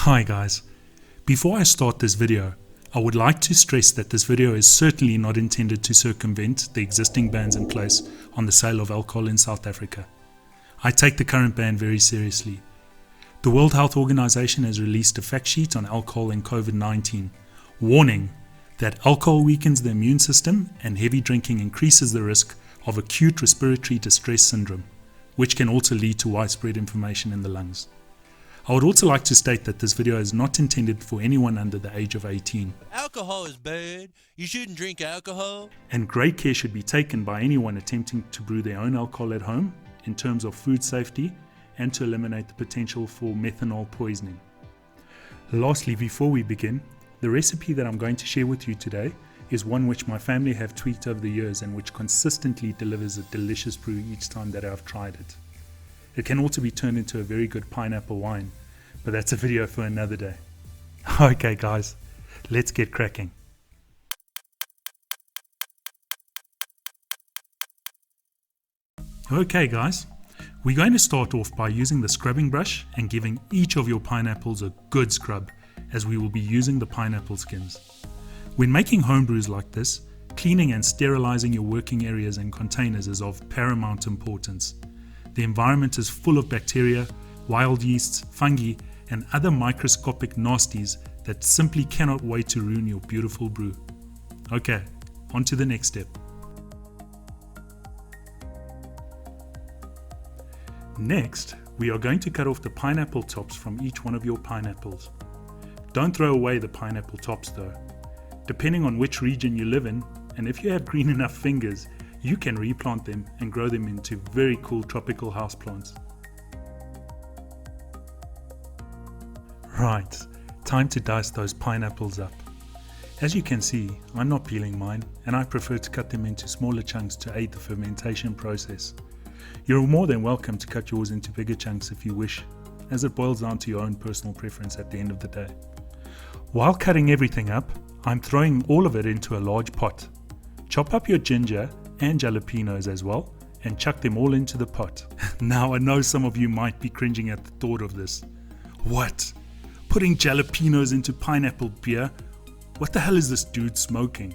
Hi guys, before I start this video, I would like to stress that this video is certainly not intended to circumvent the existing bans in place on the sale of alcohol in South Africa. I take the current ban very seriously. The World Health Organization has released a fact sheet on alcohol and COVID-19, warning that alcohol weakens the immune system and heavy drinking increases the risk of acute respiratory distress syndrome, which can also lead to widespread inflammation in the lungs. I would also like to state that this video is not intended for anyone under the age of 18. Alcohol is bad. You shouldn't drink alcohol. And great care should be taken by anyone attempting to brew their own alcohol at home in terms of food safety and to eliminate the potential for methanol poisoning. Lastly, before we begin, the recipe that I'm going to share with you today is one which my family have tweaked over the years and which consistently delivers a delicious brew each time that I've tried it. It can also be turned into a very good pineapple wine, but that's a video for another day. Okay guys, let's get cracking. Okay guys, we're going to start off by using the scrubbing brush and giving each of your pineapples a good scrub, as we will be using the pineapple skins. When making homebrews like this, cleaning and sterilizing your working areas and containers is of paramount importance. The environment is full of bacteria, wild yeasts, fungi, and other microscopic nasties that simply cannot wait to ruin your beautiful brew. Okay, on to the next step. Next, we are going to cut off the pineapple tops from each one of your pineapples. Don't throw away the pineapple tops though. Depending on which region you live in, and if you have green enough fingers, you can replant them and grow them into very cool tropical houseplants. Right, time to dice those pineapples up. As you can see, I'm not peeling mine, and I prefer to cut them into smaller chunks to aid the fermentation process. You're more than welcome to cut yours into bigger chunks if you wish, as it boils down to your own personal preference at the end of the day. While cutting everything up, I'm throwing all of it into a large pot. Chop up your ginger and jalapenos as well, and chuck them all into the pot. Now I know some of you might be cringing at the thought of this. What? Putting jalapenos into pineapple beer? What the hell is this dude smoking?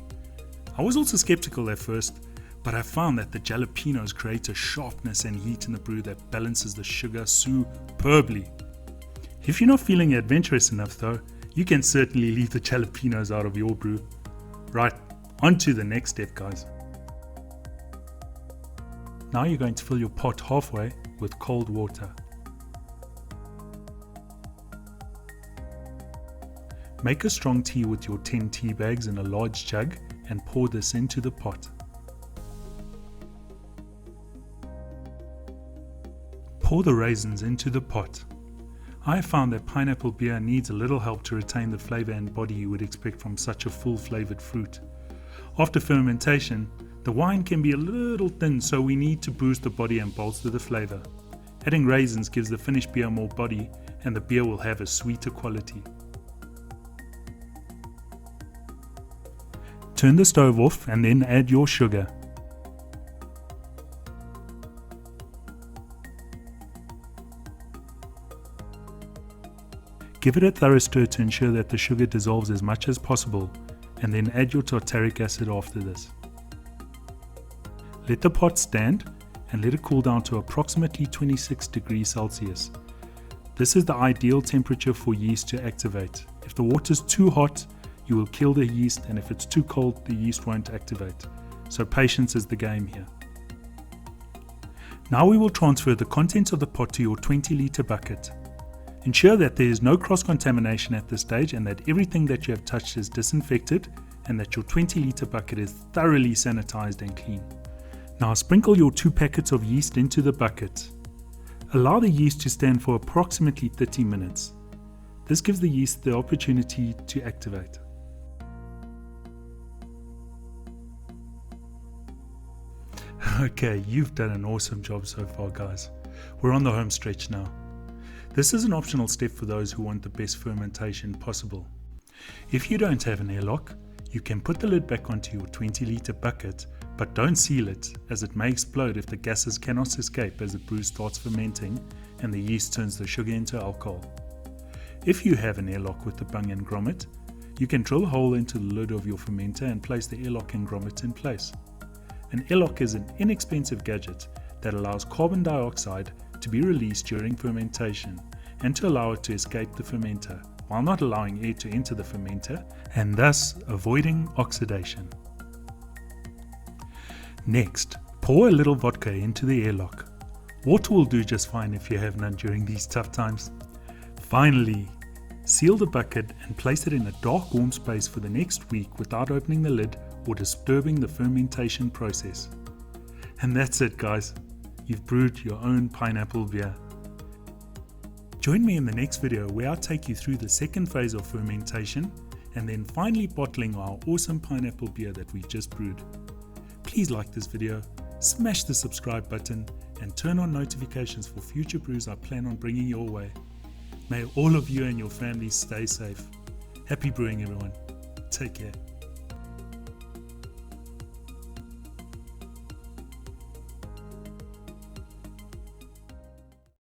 I was also skeptical at first, but I found that the jalapenos create a sharpness and heat in the brew that balances the sugar superbly. If you're not feeling adventurous enough though, you can certainly leave the jalapenos out of your brew. Right, on to the next step guys. Now you're going to fill your pot halfway with cold water. Make a strong tea with your 10 tea bags in a large jug and pour this into the pot. Pour the raisins into the pot. I have found that pineapple beer needs a little help to retain the flavor and body you would expect from such a full flavored fruit. After fermentation, the wine can be a little thin, so we need to boost the body and bolster the flavor. Adding raisins gives the finished beer more body, and the beer will have a sweeter quality. Turn the stove off and then add your sugar. Give it a thorough stir to ensure that the sugar dissolves as much as possible, and then add your tartaric acid after this. Let the pot stand and let it cool down to approximately 26 degrees Celsius. This is the ideal temperature for yeast to activate. If the water is too hot, you will kill the yeast, and if it's too cold, the yeast won't activate. So patience is the game here. Now we will transfer the contents of the pot to your 20-litre bucket. Ensure that there is no cross-contamination at this stage and that everything that you have touched is disinfected and that your 20-litre bucket is thoroughly sanitized and clean. Now sprinkle your 2 packets of yeast into the bucket. Allow the yeast to stand for approximately 30 minutes. This gives the yeast the opportunity to activate. Okay, you've done an awesome job so far guys. We're on the home stretch now. This is an optional step for those who want the best fermentation possible. If you don't have an airlock, you can put the lid back onto your 20-litre bucket, but don't seal it, as it may explode if the gases cannot escape as the brew starts fermenting and the yeast turns the sugar into alcohol. If you have an airlock with the bung and grommet, you can drill a hole into the lid of your fermenter and place the airlock and grommet in place. An airlock is an inexpensive gadget that allows carbon dioxide to be released during fermentation and to allow it to escape the fermenter, while not allowing air to enter the fermenter and thus avoiding oxidation. Next, pour a little vodka into the airlock. Water will do just fine if you have none during these tough times. Finally, seal the bucket and place it in a dark, warm space for the next week without opening the lid or disturbing the fermentation process. And that's it, guys. You've brewed your own pineapple beer. Join me in the next video where I'll take you through the second phase of fermentation and then finally bottling our awesome pineapple beer that we've just brewed. Please like this video, smash the subscribe button and turn on notifications for future brews I plan on bringing your way. May all of you and your families stay safe. Happy brewing, everyone. Take care.